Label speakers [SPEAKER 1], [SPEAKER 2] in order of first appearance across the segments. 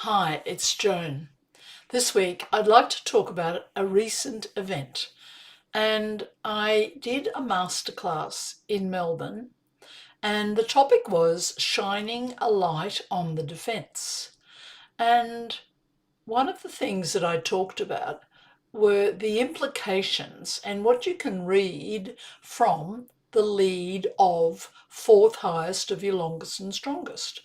[SPEAKER 1] Hi, it's Joan. This week I'd like to talk about a recent event. And I did a masterclass in Melbourne, and the topic was shining a light on the defence. And one of the things that I talked about were the implications and what you can read from the lead of fourth highest of your longest and strongest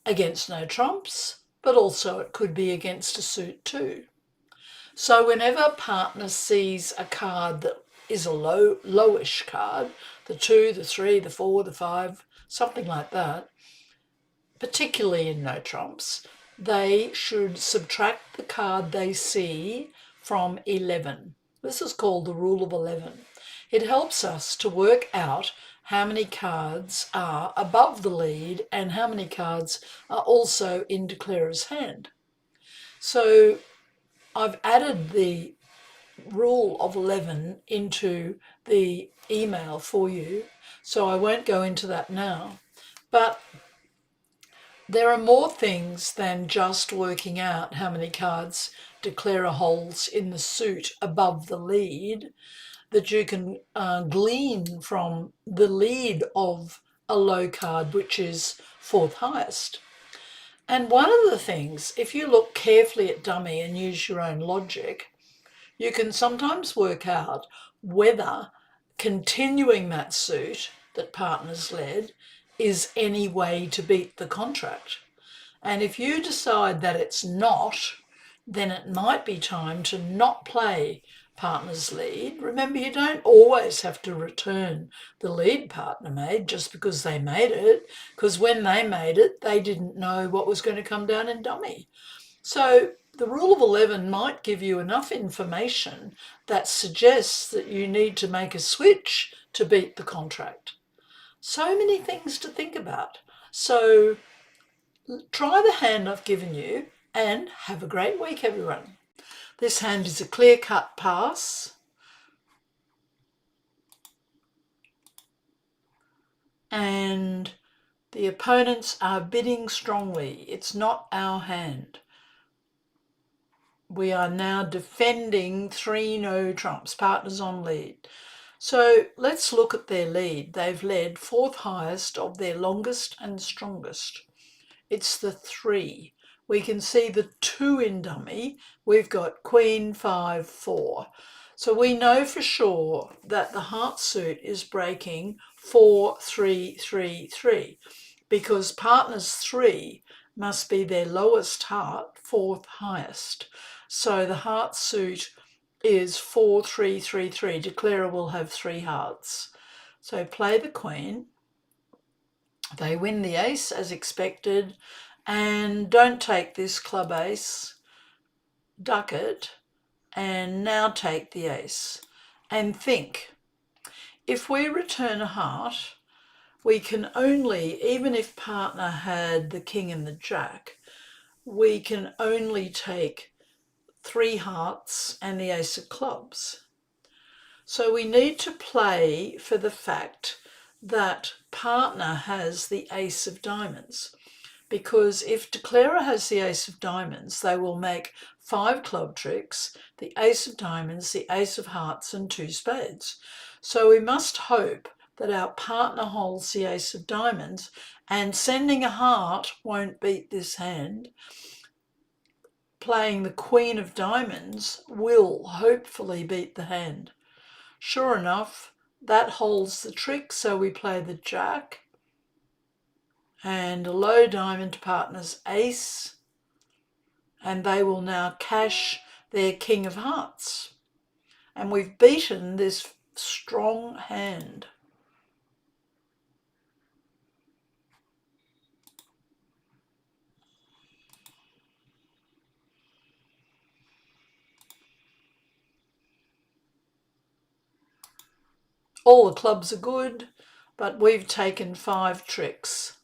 [SPEAKER 1] against no trumps, but also it could be against a suit too. So whenever a partner sees a card that is a lowish card, the 2, the 3, the 4, the 5, something like that, particularly in no trumps, they should subtract the card they see from 11. This is called the rule of 11. It helps us to work out how many cards are above the lead and how many cards are also in declarer's hand. So I've added the rule of 11 into the email for you, so I won't go into that now. But there are more things than just working out how many cards declarer holds in the suit above the lead that you can glean from the lead of a low card, which is fourth highest. And one of the things, if you look carefully at dummy and use your own logic, you can sometimes work out whether continuing that suit that partners led is any way to beat the contract. And if you decide that it's not, then it might be time to not play partner's lead. Remember, you don't always have to return the lead partner made just because they made it, because when they made it, they didn't know what was going to come down in dummy. So the rule of 11 might give you enough information that suggests that you need to make a switch to beat the contract. So many things to think about. So try the hand I've given you and have a great week, everyone. This hand is a clear-cut pass. And the opponents are bidding strongly. It's not our hand. We are now defending 3 no trumps, partners on lead. So let's look at their lead. They've led fourth highest of their longest and strongest. It's the 3. We can see the 2 in dummy. We've got queen, 5, 4. So we know for sure that the heart suit is breaking 4, 3, 3, 3 because partners 3 must be their lowest heart, fourth highest. So the heart suit is 4, 3, 3, 3. Declarer will have 3 hearts. So play the queen. They win the ace as expected, and don't take this club ace, duck it, and now take the ace. And think, if we return a heart, we can only, even if partner had the king and the jack, we can only take 3 hearts and the ace of clubs. So we need to play for the fact that partner has the ace of diamonds, because if declarer has the ace of diamonds, they will make 5 club tricks, the ace of diamonds, the ace of hearts, and 2 spades. So we must hope that our partner holds the ace of diamonds, and sending a heart won't beat this hand. Playing the queen of diamonds will hopefully beat the hand. Sure enough, that holds the trick, so we play the jack and a low diamond partner's ace, and they will now cash their king of hearts. And we've beaten this strong hand. All the clubs are good, but we've taken 5 tricks.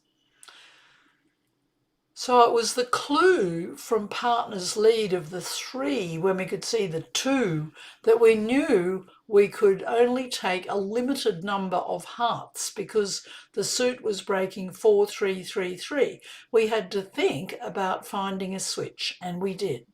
[SPEAKER 1] So it was the clue from partner's lead of the 3 when we could see the 2 that we knew we could only take a limited number of hearts because the suit was breaking 4-3-3-3. We had to think about finding a switch, and we did.